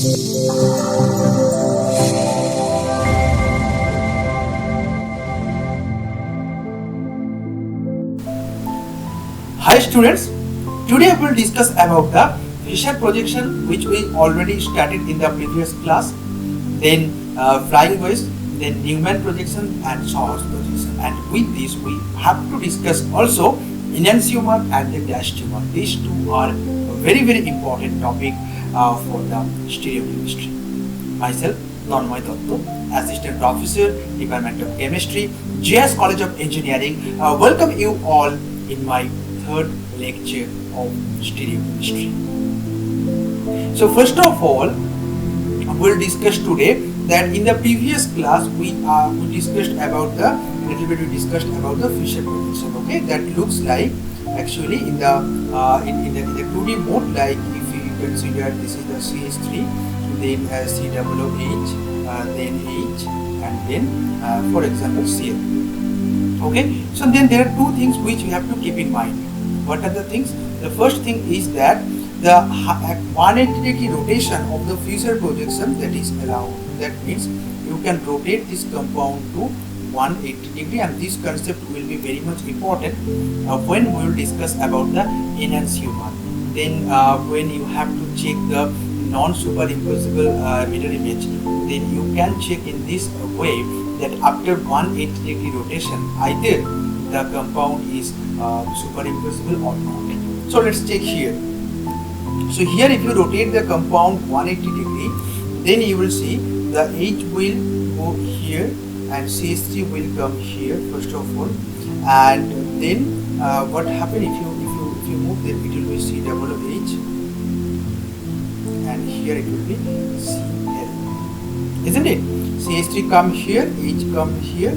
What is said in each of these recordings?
Hi students, today we will discuss about the Fisher projection which we already started in the previous class, then flying wedge, then Newman projection and Shaw's projection, and with this we have to discuss also enantiomer and the dash tumor. These two are very important topic for the stereochemistry. Myself, Tanmay Datta, Assistant Professor, Department of Chemistry, JS College of Engineering, welcome you all in my third lecture of stereochemistry. So first of all, we'll discuss today that in the previous class we discussed about the Fisher projection. Okay, that looks like actually in the 2D mode, like if you consider this is the CH3, then COOH, then H, and then for example Cl. Okay, so then there are two things which you have to keep in mind. What are the things? The first thing is that the 180 degree rotation of the Fisher projection that is allowed. That means you can rotate this compound to 180 degree, and this concept will be very much important when we will discuss about the enantiomer. Then when you have to check the non-superimposable mirror image, then you can check in this way that after 180 degree rotation either the compound is superimposable or not. So let's check here. So here if you rotate the compound 180 degree, then you will see the H will go here and CH3 will come here first of all, and then what happen if you move, then it will be COOH, and here it will be Cl, isn't it? CH3 come here, H come here, H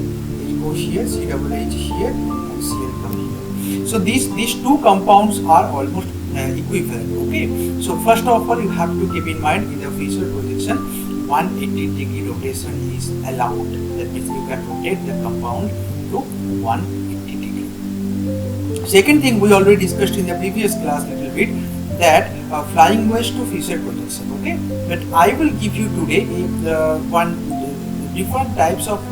go here, COOH here, and Cl come here. So these two compounds are almost equivalent. Okay, so first of all you have to keep in mind in the Fisher projection 180 degree rotation is allowed. That means you can rotate the compound to 180 degree. Second thing we already discussed in the previous class little bit, that flying wedge to Fisher projection. Okay, but I will give you today different types of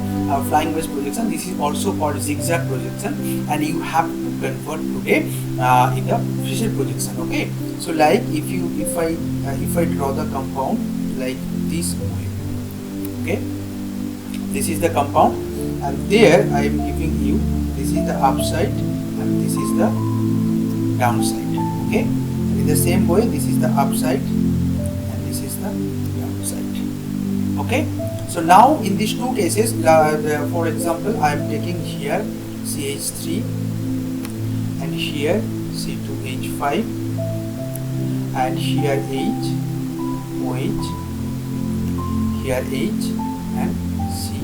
flying wedge projection. This is also called zigzag projection, and you have to convert today in the Fisher projection. Okay, so like if I draw the compound like this way, okay, this is the compound, and there I am giving you this is the upside and this is the downside. Okay, and in the same way this is the upside and this is the downside. Okay, so now in these two cases, for example I am taking here CH3 and here C2H5 and here H, OH, here H and C.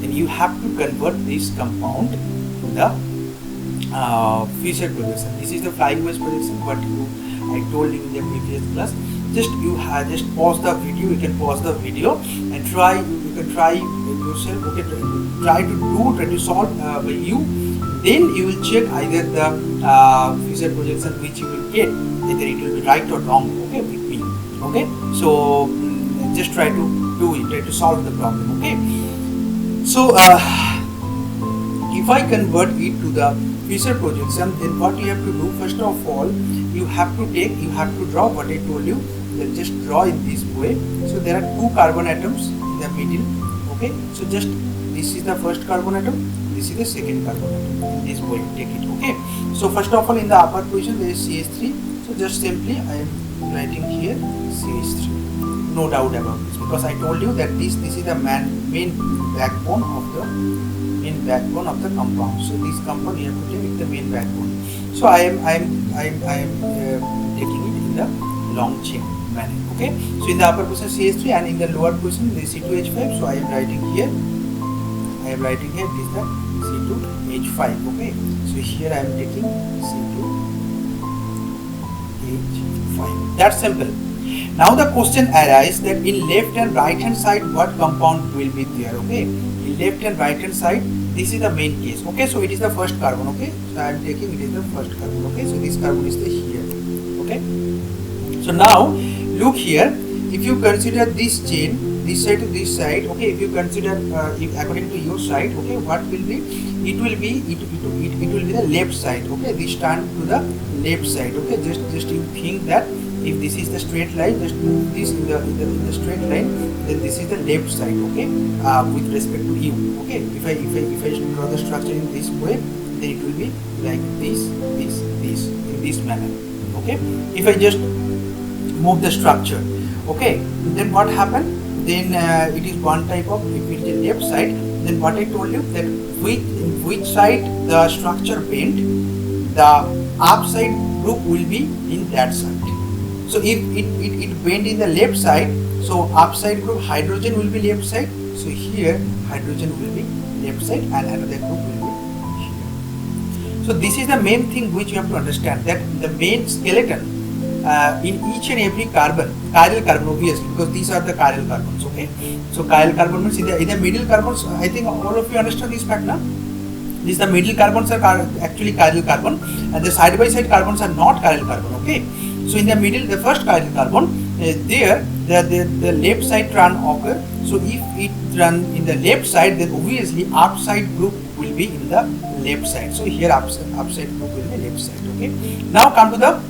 Then you have to convert this compound to the Fisher projection. This is the flying wedge projection, but I told you in the previous class. Just pause the video. You can pause the video and try. You can try yourself. Okay, try to solve by you. Then you will check either the Fisher projection which you will get, either it will be right or wrong. Okay, with me. Okay, so just try to do it. Try to solve the problem. Okay. So if I convert it to the Fisher projection, then what you have to do, first of all, you have to draw what I told you. Then just draw in this way. So there are two carbon atoms in the middle. Okay, so just this is the first carbon atom, this is the second carbon atom. In this way, take it. Okay, so first of all, in the upper position there is CH3. So just simply I am writing here CH3. No doubt about this, because I told you that this is the main backbone of the compound. So this compound you have to take the main backbone. So I am taking it in the long chain manner. Okay, so in the upper position CH3 and in the lower position there is C2H5. So I am writing here this is the C2H5. Okay, so here I am taking C2H5. That's simple. Now the question arises that in left and right hand side what compound will be there. Okay, in left and right hand side this is the main case. Okay, so it is the first carbon. Okay, so I am taking it is the first carbon. Okay, so this carbon is the here. Okay, so now look here, if you consider this chain, this side to this side, okay, if you consider if according to your side, okay, what will be, it will be the left side, okay, this turn to the left side, okay, just you think that if this is the straight line, just move this in the straight line, then this is the left side, okay, with respect to you, okay. If I draw the structure in this way, then it will be like this in this manner, okay. If I just move the structure, okay, then what happened, then it is one type of, if it is left side, then what I told you, that which side the structure bent, the upside group will be in that side. So if it bent in the left side, so upside group hydrogen will be left side, so here hydrogen will be left side and another group will be here. So this is the main thing which you have to understand, that the main skeleton in each and every carbon, chiral carbon obviously, because these are the chiral carbons, okay. So chiral carbon means in the middle carbons, I think all of you understand this fact now. These the middle carbons are actually chiral carbon, and the side by side carbons are not chiral carbon, okay. So in the middle, the first chiral carbon, there the left side turn occur. So if it run in the left side, then obviously upside group will be in the left side. So here upside group will be left side, okay. Now come to the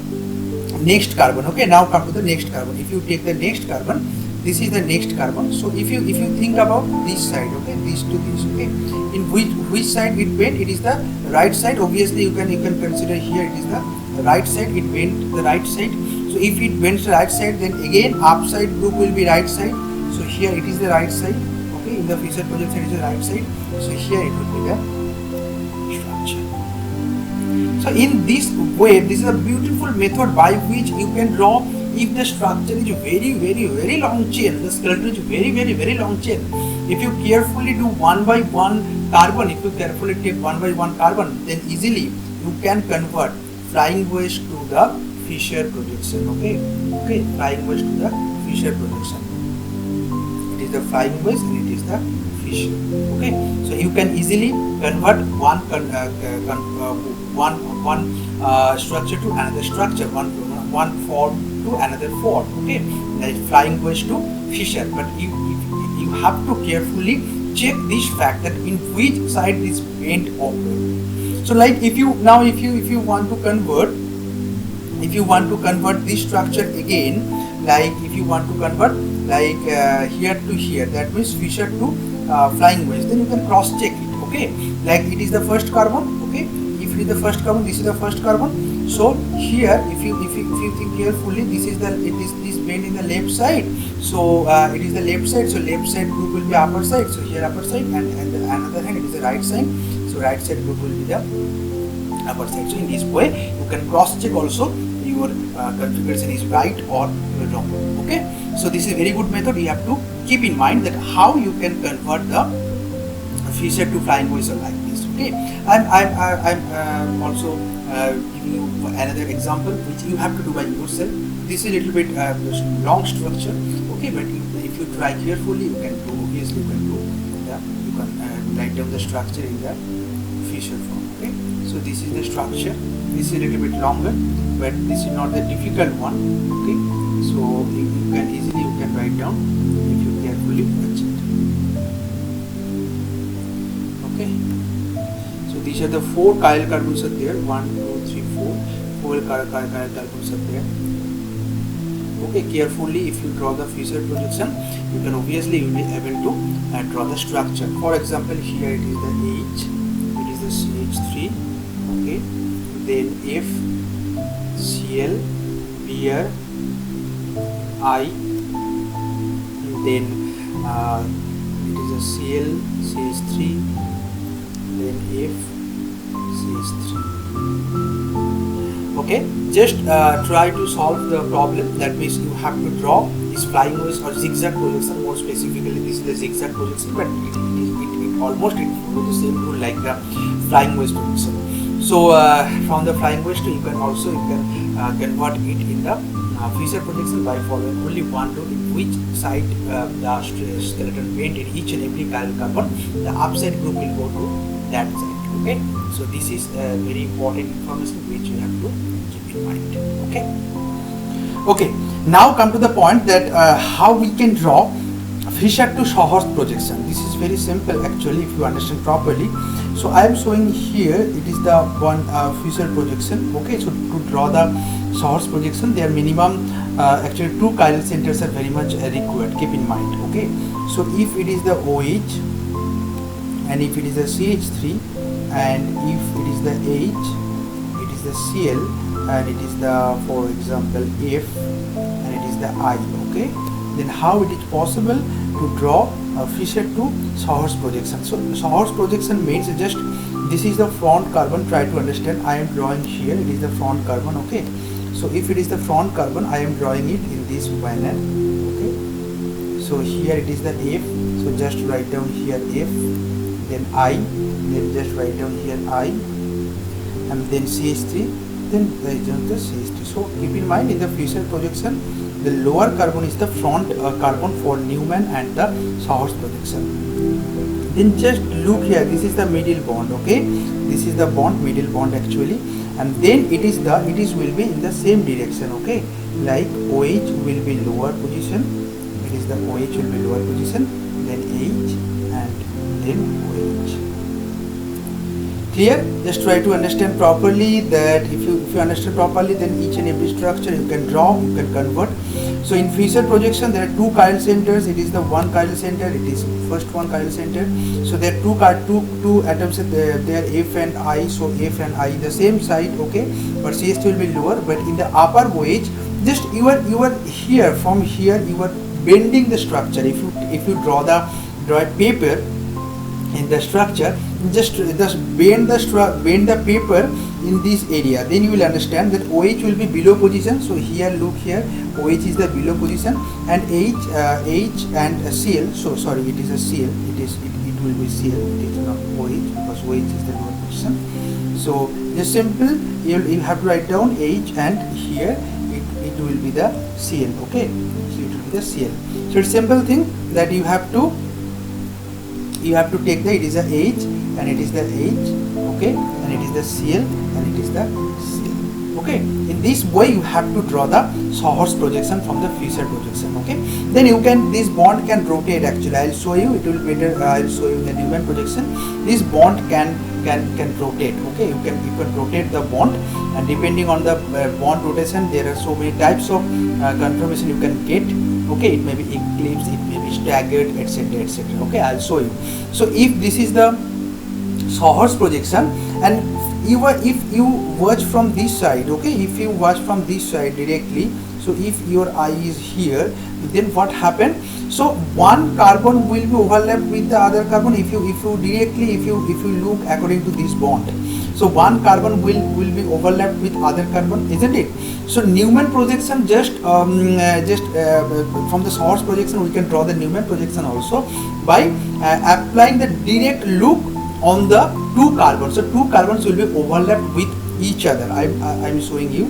next carbon, okay. Now come to the next carbon. If you take the next carbon, this is the next carbon. So if you think about this side, okay, this to this, okay, in which side it bent, it is the right side. Obviously you can consider here it is the right side, it bent the right side. So if it bends the right side, then again upside group will be right side. So here it is the right side, okay, in the Fischer projection it is the right side. So here it will be the structure. So in this way, this is a beautiful method by which you can draw, if the structure is very long chain, the skeleton is very long chain. If you carefully do one by one carbon, if you carefully take one by one carbon, then easily you can convert flying wedge to the Fischer projection, okay, flying wedge to the Fischer projection. It is the flying wedge and it is the Fischer, okay. So you can easily convert one structure to another structure, one form to another form, okay, like flying wedge to Fischer. But you have to carefully check this fact, that in which side this bent occurs. So like if you want to convert, this structure again, like if you want to convert like here to here, that means Fischer to flying wedge, then you can cross check it, okay. Like it is the first carbon, okay, if it is the first carbon, this is the first carbon. So here if you think carefully, this bend in the left side, so it is the left side, so left side group will be upper side, so here upper side, and the another hand it is the right side, so right side group will be the upper side. So in this way you can cross check also your configuration is right or wrong, okay. So this is a very good method. You have to keep in mind that how you can convert the Fischer to flying wedge like this, okay. I'm also giving you another example which you have to do by yourself. This is a little bit long structure, okay, but if you try carefully, you can do, obviously you can write down the structure in the Fischer form, okay. So this is the structure. This is a little bit longer, but this is not the difficult one, okay. So you can easily write down if you carefully watch it, okay. So these are the 4 chiral carbons are there, 1, 2, 3, 4 chiral carbons are there, okay. Carefully if you draw the Fischer projection, you can obviously be able to draw the structure. For example, here it is the H, it is the CH3, okay, then F, Cl, Br, I, then it is a Cl, CH3, then F, CH3, okay. Just try to solve the problem. That means you have to draw this flying wedge or zigzag projection. More specifically, this is the zigzag projection, but it almost follows the same rule like the flying wedge projection. So from the flying wedge to you can convert it in the Fischer projection by following only one rule: in which side the skeleton bent in each and every chiral carbon, the upside group will go to that side, okay. So this is very important information which you have to keep in mind, okay. Okay, now come to the point that how we can draw Fisher to Shahorst projection. This is very simple actually if you understand properly. So I am showing here, it is the one Fisher projection. Okay, so to draw the Shahorst projection, their minimum actually two chiral centers are very much required. Keep in mind. Okay, so if it is the OH and if it is the CH3 and if it is the H, it is the Cl and it is the, for example, F and it is the I. Okay, then how it is possible to draw a Fisher to Shahorst projection? So Shahorst projection means just this is the front carbon. Try to understand. I am drawing here. It is the front carbon. Okay. So if it is the front carbon, I am drawing it in this manner. Okay. So here it is the F. So just write down here F. Then I. Then just write down here I. And then CH3. Then write down the CH3. So keep in mind in the Fisher projection, the lower carbon is the front carbon for Newman and the Shahorst projection. Then just look here, this is the middle bond. Okay, this is the bond, middle bond actually, and then it will be in the same direction. Okay, like OH will be lower position, it is the OH will be lower position, then H and then OH. Clear? Just try to understand properly that if you understand properly, then each and every structure you can draw, you can convert. So in Fisher projection there are two chiral centers. It is the one chiral center, it is first one chiral center. So there are two atoms there, F and I. So F and I the same side. Okay, but CH2 will be lower, but in the upper OH, just you are here, from here you are bending the structure. If you draw a paper in the structure, just bend the paper in this area, then you will understand that OH will be below position. So here look here, OH is the below position and H and Cl. So sorry, it is a Cl. It will be Cl. It is not OH because OH is the lower position. So just simple, you have to write down H and here it will be the Cl. Okay, so it will be the Cl. So it's simple thing that you have to take it is a H and it is the H, okay, and it is the Cl and it is the Cl. Okay, in this way you have to draw the Shahorst projection from the Fisher projection. Okay, then this bond can rotate actually. I'll show you, it will be better. I'll show you the Newman projection. This bond can rotate. Okay, you can rotate the bond, and depending on the bond rotation, there are so many types of conformation you can get. Okay, it may be eclipse, it may be staggered, etc, etc. Okay, I'll show you. So if this is the Shahorst projection, and if you watch from this side, okay, if you watch from this side directly, so if your eye is here, then what happened? So one carbon will be overlapped with the other carbon. If you look according to this bond, so one carbon will be overlapped with other carbon, isn't it? So Newman projection, just from the Shahorst projection we can draw the Newman projection also by applying the direct loop on the two carbons. So two carbons will be overlapped with each other. I'm showing you.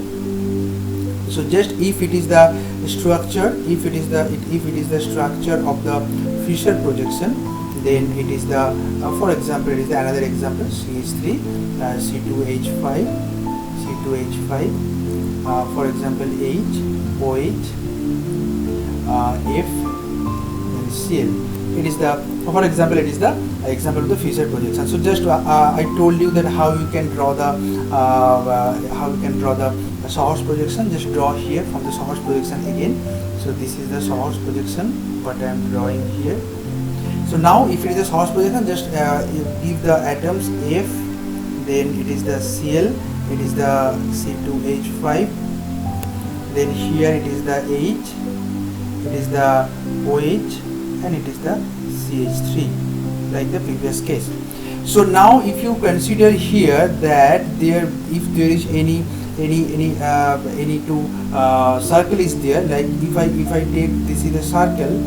So just if it is the structure, if it is the structure of the Fisher projection, then it is the for example, it is the another example, CH3, C2H5, for example H, OH, F and Cl. It is the, for example, it is the example of the Fisher projection. So just I told you that how you can draw the Shahorst projection. Just draw here from the Shahorst projection again. So this is the Shahorst projection, what I am drawing here. So now if it is a Shahorst projection, just give the atoms F, then it is the Cl, it is the C2H5, then here it is the H, it is the OH, and it is the CH3, like the previous case. So now if you consider here that if there is any two circle is there, like if I take, this is the circle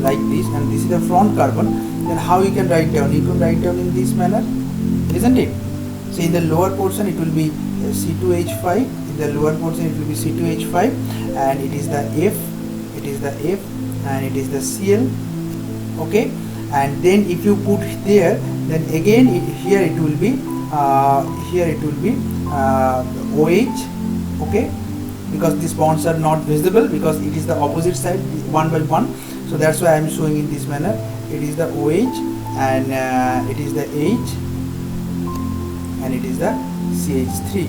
like this and this is the front carbon, then how you can write down? You can write down in this manner, isn't it? So in the lower portion it will be C2H5, in the lower portion it will be C2H5, and it is the F, and it is the Cl. Okay, and then if you put there, then again here it will be OH, okay, because these bonds are not visible because it is the opposite side one by one. So that's why I am showing in this manner. It is the OH and it is the H and it is the CH3.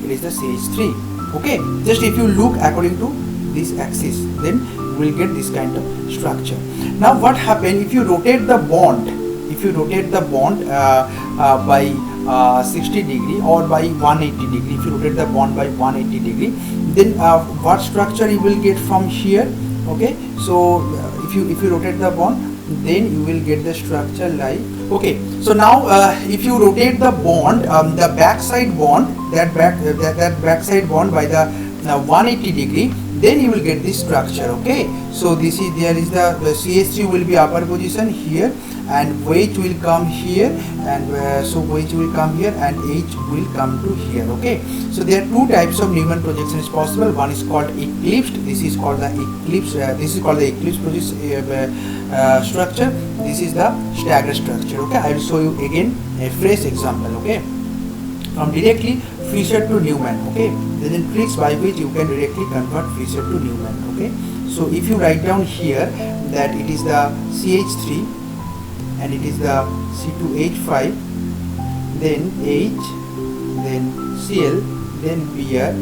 It is the CH3. Okay, just if you look according to this axis, then you will get this kind of structure. Now what happens if you rotate the bond? If you rotate the bond by 60 degree or by 180 degree, if you rotate the bond by 180 degree, then what structure you will get from here? Okay, so if you rotate the bond, then you will get the structure like, okay, so now if you rotate the bond, the backside bond, that backside bond by the 180 degree, then you will get this structure. Okay, so this is, there is the CH3 will be upper position here and OH will come here, and so OH will come here and H will come to here. Okay, so there are two types of Newman projection is possible. One is called eclipsed. This is called the eclipse. This is called the eclipse structure. This is the staggered structure. Okay, I will show you again a fresh example. Okay, from directly Fisher to Newman. Okay, there is tricks by which you can directly convert Fisher to Newman. Okay, so if you write down here that it is the CH3 and it is the C2H5, then H, then Cl, then Br,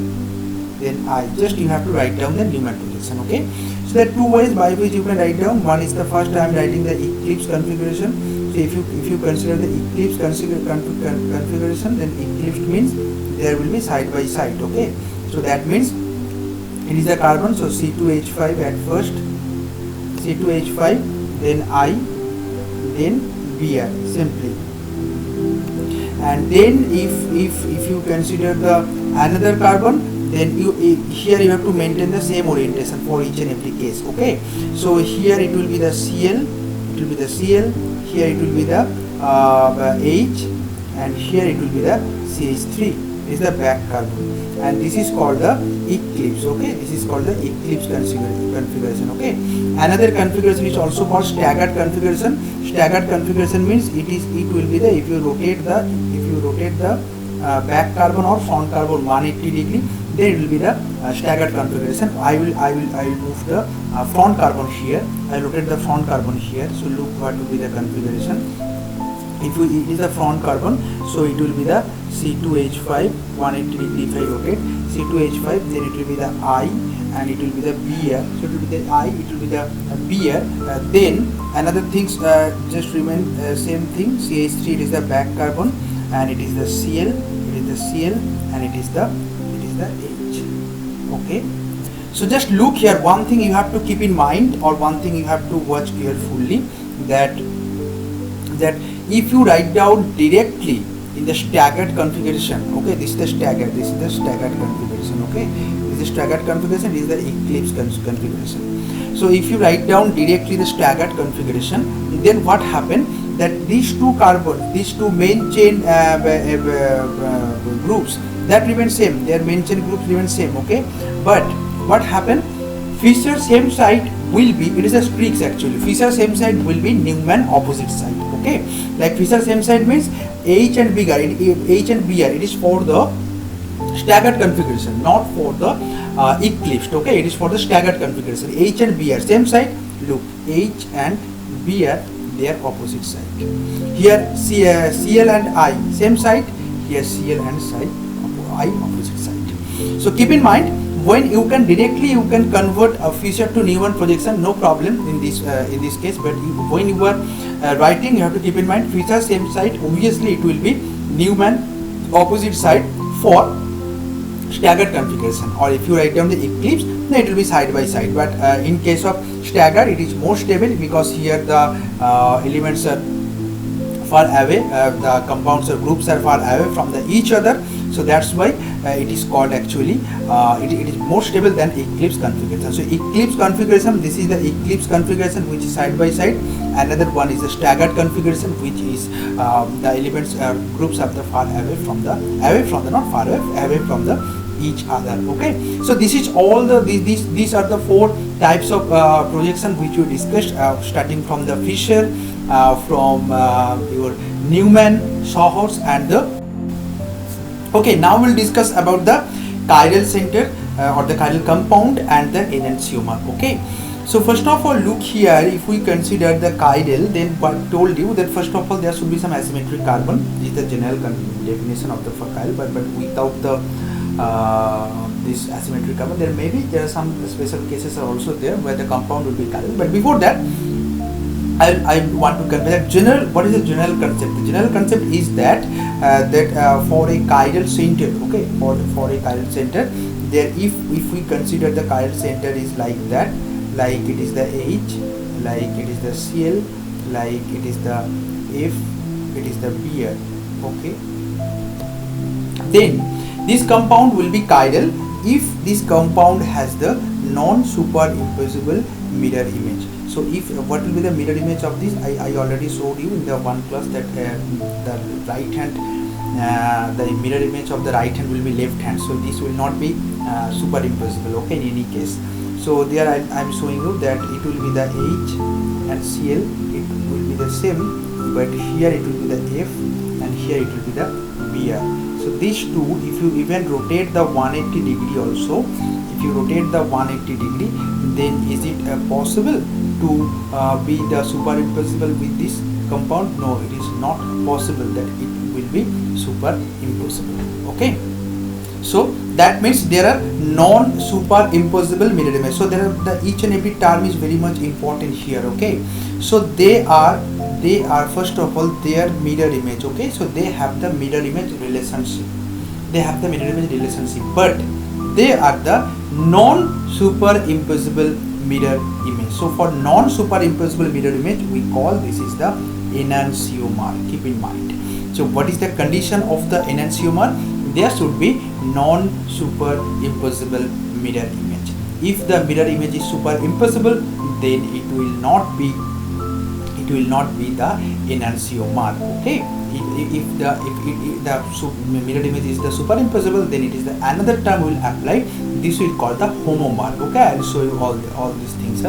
then I. Just you have to write down the Newman projection. Okay, so there are two ways by which you can write down. One is the first I am writing the eclipse configuration. So if you consider the eclipse configuration, then eclipse means there will be side by side. Okay, so that means it is a carbon, so C2H5 at first, C2H5, then I, then Br simply, and then if you consider the another carbon, then here you have to maintain the same orientation for each and every case. Okay, so here it will be the Cl, it will be the Cl, here it will be the H, and here it will be the CH3 is the back carbon, and this is called the eclipse. Okay, this is called the eclipse configuration. Okay, another configuration is also called staggered configuration. Staggered configuration means it will be the, if you rotate the back carbon or front carbon 180 degree, then it will be the staggered configuration. I will move the front carbon here. I rotate the front carbon here. So look what will be the configuration. If it is the front carbon, so it will be the C2H5 180 degree. If I rotate C2H5, then it will be the I and it will be the Br. So it will be the I, it will be the Br. Then another things just remain same thing. CH3 it is the back carbon and it is the Cl, it is the Cl and it is the H. Okay, so just look here, one thing you have to keep in mind or one thing you have to watch carefully, that if you write down directly in the staggered configuration, okay, this is the staggered configuration. Okay, this is staggered configuration, this is the eclipse configuration. So if you write down directly the staggered configuration, then what happened, that these two carbons, these two main chain groups, that remain same, their main chain groups remain same. Okay, but what happened, Fisher same side will be, it is a streaks actually, Fisher same side will be Newman opposite side. Okay, like Fisher same side means H and Br, it is for the staggered configuration, not for the eclipsed. Okay, it is for the staggered configuration. H and Br same side, look, H and Br, they are opposite side. Here Cl and I same side, here Cl and I opposite side. So keep in mind, when you can directly convert a Fisher to Newman projection, no problem in this case, but when you are writing, you have to keep in mind Fisher same side, obviously it will be Newman opposite side for staggered configuration, or if you write down the eclipse, then it will be side by side. But in case of staggered, it is more stable because here the elements are far away, the compounds or groups are far away from each other. So that's why it is called actually, it is more stable than eclipse configuration. So eclipse configuration, this is the eclipse configuration which is side by side. Another one is the staggered configuration, which is the elements groups are the far away from the not far away from the each other. Okay, so this is all the these are the four types of projection which we discussed, starting from the Fisher, from your Newman, Shor's, and the. Okay, now we'll discuss about the chiral center or the chiral compound and the enantiomer. Okay, so first of all, look here, if we consider the chiral, then I told you that first of all there should be some asymmetric carbon. This is the general definition of the chiral, but without the this asymmetric carbon, there are some special cases are also there where the compound will be chiral. But before that, I want to convey that general. What is the general concept? The general concept is that for a chiral center, okay, for a chiral center, there if we consider the chiral center is like that, like it is the H, like it is the Cl, like it is the F, it is the Br, okay. Then this compound will be chiral if this compound has the non-superimposable mirror image. So if what will be the mirror image of this? I already showed you in the one class that the right hand, the mirror image of the right hand will be left hand. So this will not be superimposable, okay, in any case. So there I am showing you that it will be the H and Cl, it will be the same, but here it will be the F and here it will be the Br. So these two, if you even rotate the 180 degree also, if you rotate the 180 degree, then is it possible to be the superimposable with this compound? No, it is not possible that it will be superimposable, okay. So that means there are non-superimposable mirror image. So there are each and every term is very much important here, okay. So they are first of all their mirror image, okay. So they have the mirror image relationship, but they are the non-superimposable mirror image. So for non-superimposable mirror image, we call this is the enantiomer. Keep in mind. So what is the condition of the enantiomer? There should be non-superimposable mirror image. If the mirror image is superimposable, then it will not be the enantiomer, okay. If the mirror image is the superimposable, then it is the another term will apply. This will call the homomer, okay. I will show you all these things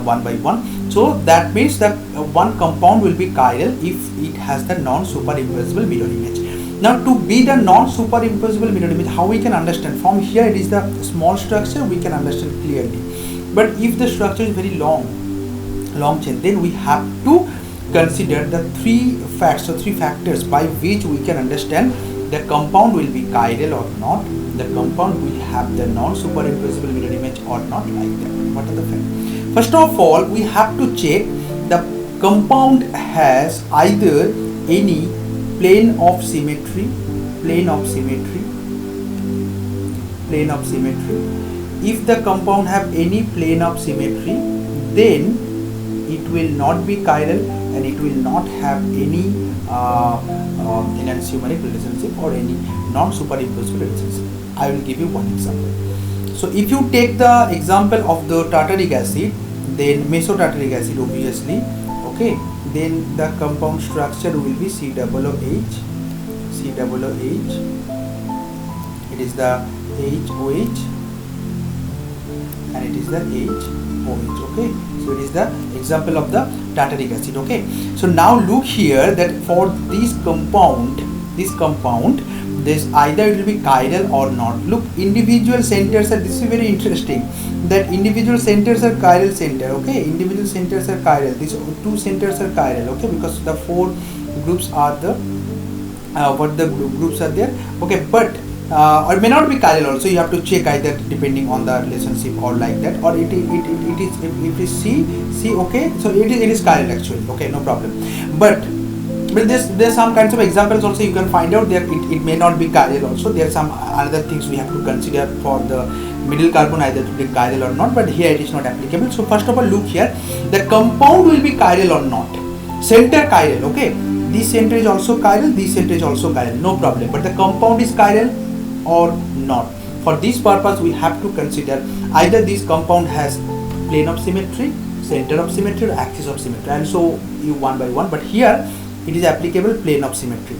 one by one. So that means that one compound will be chiral if it has the non-superimposable mirror image. Now to be the non-superimposable mirror image, how we can understand? From here it is the small structure, we can understand clearly. But if the structure is very long chain, then we have to consider the three factors by which we can understand the compound will be chiral or not, the compound will have the non-superimposable mirror image or not, like that. What are the factors? First of all, we have to check the compound has either any plane of symmetry. If the compound have any plane of symmetry, then it will not be chiral and it will not have any enantiomeric relationship or any non-superimposable relationship. I will give you one example. So if you take the example of the tartaric acid, then mesotartaric acid obviously, okay, then the compound structure will be COOH, it is the HOH and it is the HOH, okay. So it is the example of the tartaric acid, okay. So now look here that for this compound this either it will be chiral or not. Look, individual centers are, this is very interesting, that individual centers are chiral center, okay. Individual centers are chiral, these two centers are chiral, okay, because the four groups are the groups are there, okay. But or may not be chiral also, you have to check either depending on the relationship or like that, or it is if it is C, okay, so it is chiral actually, okay, no problem. But there's some kinds of examples also you can find out there, it may not be chiral also. There are some other things we have to consider for the middle carbon either to be chiral or not, but here it is not applicable. So first of all, look here, the compound will be chiral or not. Center chiral, okay, this center is also chiral, this center is also chiral, no problem, but the compound is chiral or not. For this purpose we have to consider either this compound has plane of symmetry, center of symmetry or axis of symmetry. I will show you one by one, but here it is applicable plane of symmetry.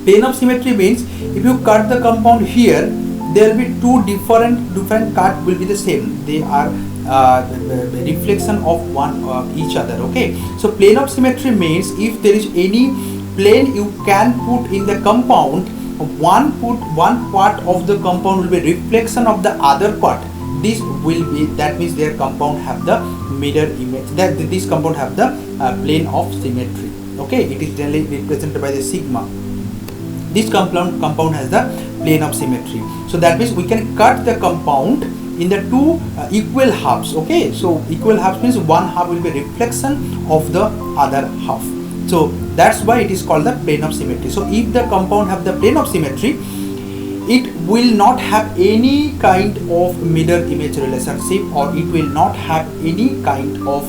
Plane of symmetry means if you cut the compound here, there will be two different cut will be the same, they are the reflection of one each other, okay. So plane of symmetry means if there is any plane you can put in the compound, one part of the compound will be reflection of the other part. This will be, that means their compound have the mirror image, that this compound have the plane of symmetry. Okay, it is generally represented by the sigma. This compound has the plane of symmetry. So that means we can cut the compound in the two equal halves. Okay, so equal halves means one half will be reflection of the other half. So that's why it is called the plane of symmetry. So if the compound have the plane of symmetry, it will not have any kind of mirror image relationship, or it will not have any kind of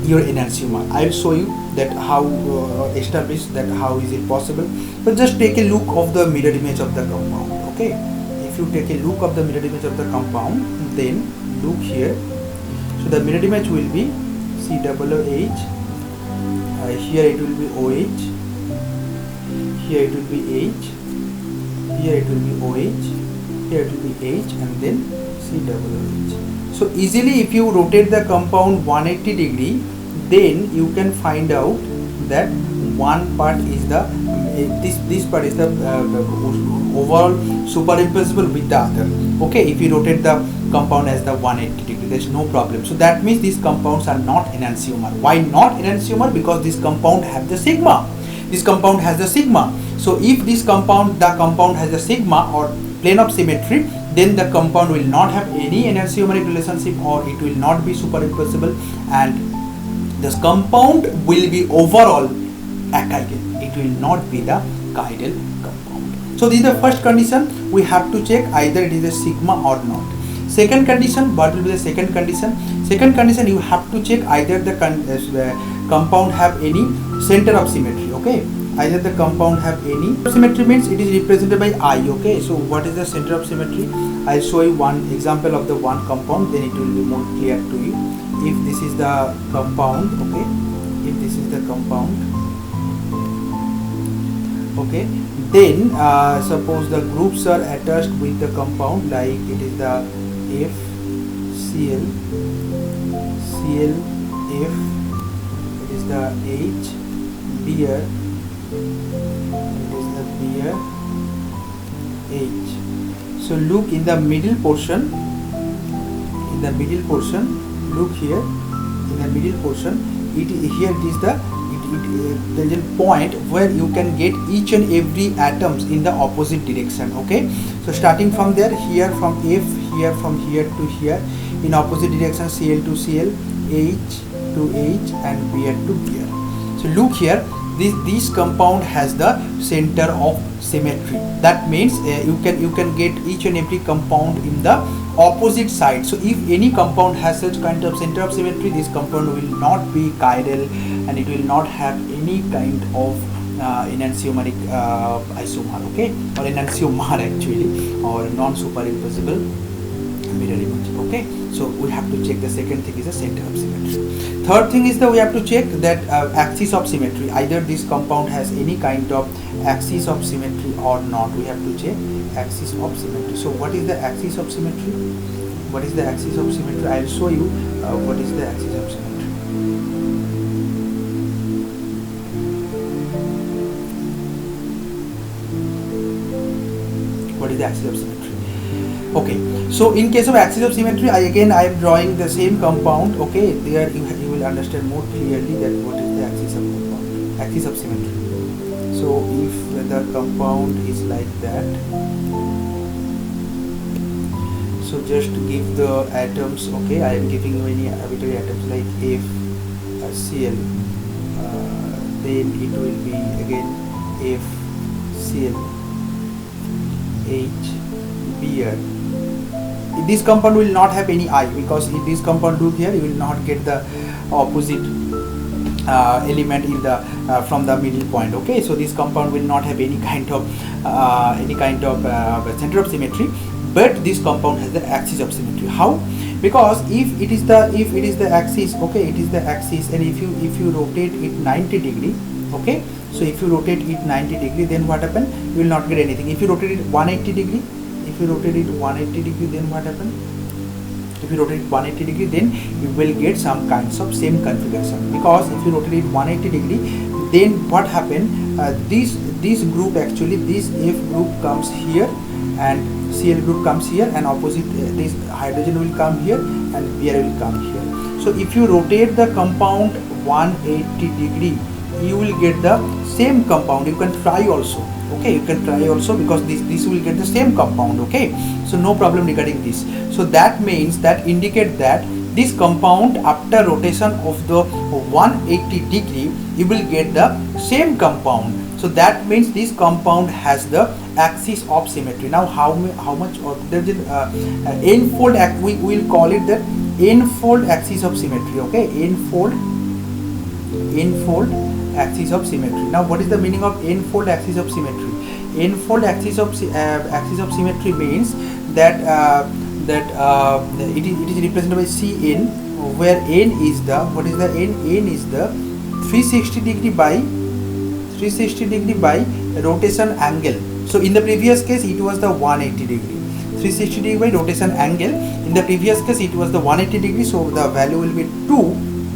your enantiomer. I will show you that how establish that, how is it possible. But just take a look of the mirror image of the compound. Okay, if you take a look of the mirror image of the compound, then look here. So the mirror image will be COOH. Here it will be OH. Here it will be H. Here it will be OH. Here it will be H, and then COOH. So easily, if you rotate the compound 180 degree, then you can find out that one part is the this part is the overall superimposable with the other. Okay, if you rotate the compound as the 180 degree, there is no problem. So that means these compounds are not enantiomer. Why not enantiomer? Because this compound have the sigma. This compound has the sigma. So if this compound, the compound has a sigma or plane of symmetry, then the compound will not have any enantiomeric relationship, or it will not be superimposable, and this compound will be overall achiral. It will not be the chiral compound. So this is the first condition. We have to check either it is a sigma or not. Second condition, what will be the second condition? Second condition, you have to check either the compound have any center of symmetry. Okay, either the compound have any symmetry means it is represented by I. Okay, so what is the center of symmetry? I'll show you one example of the one compound, then it will be more clear to you. If this is the compound, okay, if this is the compound, okay, then suppose the groups are attached with the compound, like it is the F, Cl, Cl, F, it is the H, Br, it is the Br, H. So look in the middle portion, look here, in the middle portion, here it is the there is a point where you can get each and every atoms in the opposite direction. Okay, so starting from there, here from F, here from here to here, in opposite direction, Cl to Cl, H to H, and Br to Br. So look here, this compound has the center of symmetry. That means you can get each and every compound in the opposite side. So if any compound has such kind of center of symmetry, this compound will not be chiral, and it will not have any kind of enantiomeric isomer, okay, or enantiomer actually, or non-superimposable mirror image. Okay, so we have to check the second thing is the center of symmetry. Third thing is that we have to check that axis of symmetry, either this compound has any kind of axis of symmetry or not. We have to check axis of symmetry. So what is the axis of symmetry? What is the axis of symmetry? I will show you what is the axis of symmetry. What is the axis of symmetry? Okay, so in case of axis of symmetry, I am drawing the same compound. Okay, there you will understand more clearly that what is the axis of compound, axis of symmetry. So if the compound is like that, so just to give the atoms, okay, I am giving you any arbitrary atoms like F, Cl, then it will be again F, Cl, H, Br. This compound will not have any I, because if this compound look here, you will not get the opposite element in the from the middle point. Okay, so this compound will not have any kind of center of symmetry, but this compound has the axis of symmetry. How? Because if it is the axis, okay, it is the axis, and if you rotate it 90 degree, okay, so if you rotate it 90 degree, then what happen? You will not get anything. If you rotate it 180 degree, then what happen? If you rotate it 180 degree, then you will get some kinds of same configuration. Because if you rotate it 180 degree, then what happen? this group, actually this F group comes here and Cl group comes here, and opposite this hydrogen will come here and Br will come here. So if you rotate the compound 180 degree, you will get the same compound. You can try also, okay, you can try also, because this will get the same compound, okay. So no problem regarding this. So that means, that indicate that this compound after rotation of the 180 degree, you will get the same compound. So that means this compound has the axis of symmetry. Now how much, or there is n-fold, we will call it the n-fold axis of symmetry, okay, n-fold axis of symmetry. Now what is the meaning of n-fold axis of symmetry? N-fold axis of symmetry means that it is represented by Cn, where n is the, what is the n? N is the 360 degree by rotation angle. So in the previous case it was the 180 degree. 360 degree by rotation angle. In the previous case it was the 180 degree, so the value will be 2.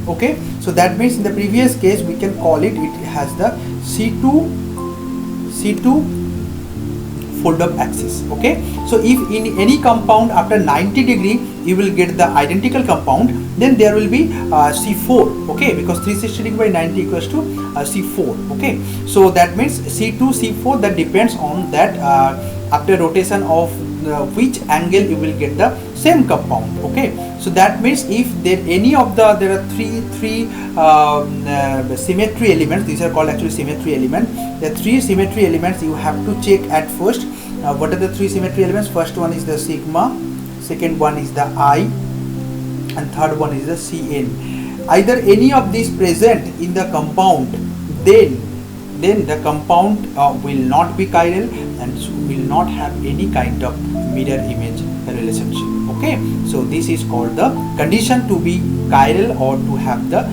Okay, so that means in the previous case we can call it, it has the C2 fold up axis. Okay, so if in any compound after 90 degree you will get the identical compound, then there will be C4, okay, because 360 degree by 90 equals to C4. Okay, so that means C2 C4, that depends on that after rotation of which angle you will get the same compound. Okay, so that means if there any of the, there are three symmetry elements, these are called actually symmetry element. The three symmetry elements you have to check at first. What are the three symmetry elements? First one is the sigma, second one is the I, and third one is the Cn. Either any of these present in the compound, then the compound will not be chiral and will not have any kind of mirror image relationship. Okay, so this is called the condition to be chiral or to have the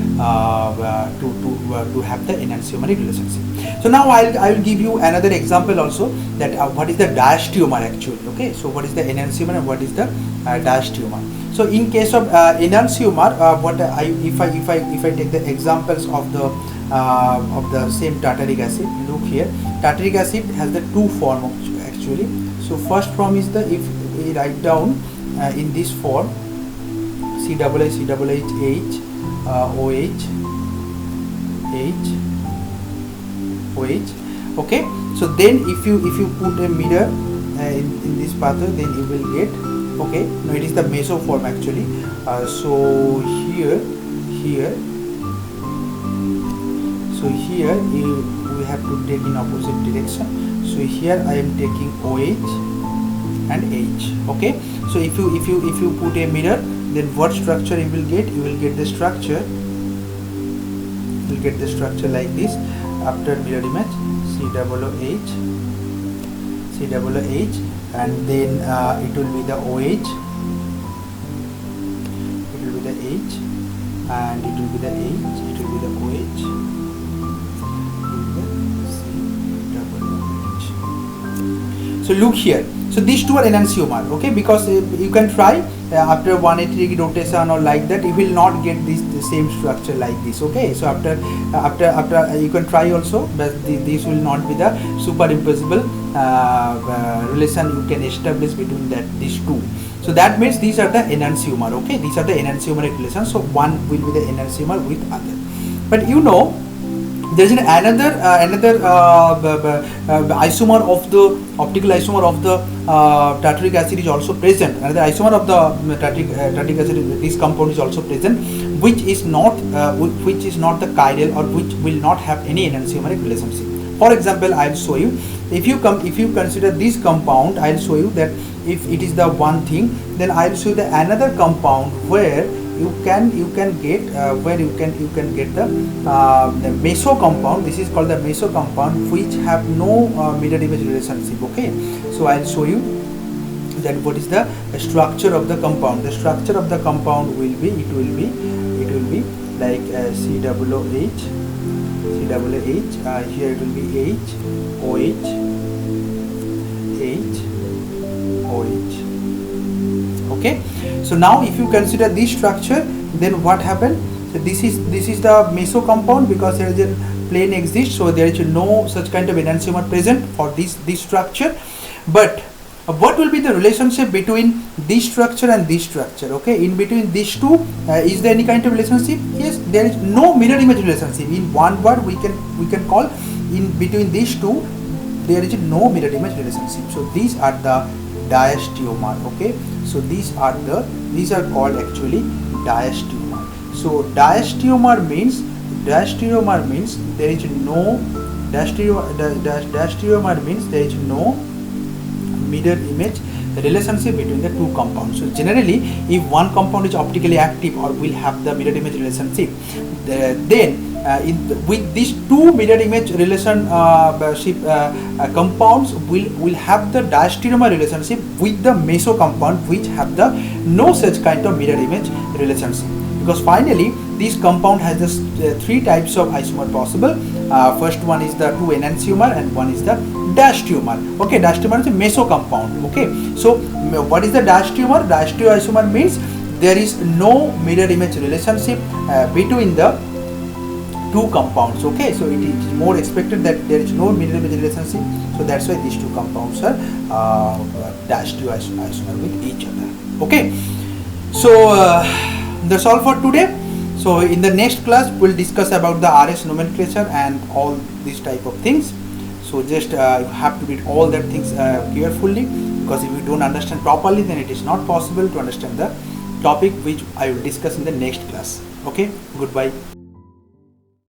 to have the enantiomer relationship. So now I will give you another example also, that what is the diastereomer actually. Okay, so what is the enantiomer and what is the diastereomer. So in case of enantiomer, if I take the examples of the same tartaric acid, look here, tartaric acid has the two form actually. So first form is the, if we write down in this form, COOH OH. Okay, so then if you put a mirror in this pathway, then you will get, okay, no, it is the meso form actually. So here we have to take in opposite direction. So here I am taking OH and H. Okay, so if you put a mirror, then what structure you will get? You will get the structure. You will get the structure like this after mirror image, COOH, and then it will be the OH. It will be the H, and it will be the H. It will be the OH. So look here. So these two are enantiomer, okay, because you can try after 180 degree rotation or like that, you will not get the same structure like this. Okay, so after you can try also, but this will not be the superimposable relation you can establish between these two. So that means these are the enantiomer. Okay, these are the enantiomeric relations. So one will be the enantiomer with other. But you know, there is another isomer of the optical isomer of the tartaric acid is also present. Another isomer of the tartaric acid, this compound is also present, which is not the chiral, or which will not have any enantiomeric relationship. For example, I will show you. If you consider this compound, I will show you that if it is the one thing, then I will show you the another compound where you can get the meso compound. This is called the meso compound, which have no mirror image relationship. Okay, so I'll show you that what is the structure of the compound. The structure of the compound will be like COOH. Here it will be H, OH, H, OH. Okay, so now if you consider this structure, then what happened? So this is the meso compound, because there is a plane exists, so there is no such kind of enantiomer present for this structure. But what will be the relationship between this structure and this structure? Okay, in between these two, is there any kind of relationship? Yes, there is no mirror image relationship. In one word, we can call, in between these two there is no mirror image relationship. So these are the diastereomer. Okay, so these are called actually diastereomer. So diastereomer means there is no diastereomer means there is no mirror image relationship between the two compounds. So generally, if one compound is optically active or will have the mirror image relationship, then with these two mirror image relationship compounds will have the diastereomer relationship with the meso compound, which have the no such kind of mirror image relationship. Because finally this compound has the three types of isomer possible. First one is the 2 enantiomer and one is the diastereomer. Okay, diastereomer is a meso compound. Okay, so what is the diastereomer? Diastereoisomer means there is no mirror image relationship between the two compounds. Okay, so it is more expected that there is no mirror image relationship, so that's why these two compounds are diastereoisomer with each other. Okay, so that's all for today. So in the next class we'll discuss about the RS nomenclature and all these type of things. So just you have to read all that things carefully, because if you don't understand properly, then it is not possible to understand the topic which I will discuss in the next class. Okay, goodbye.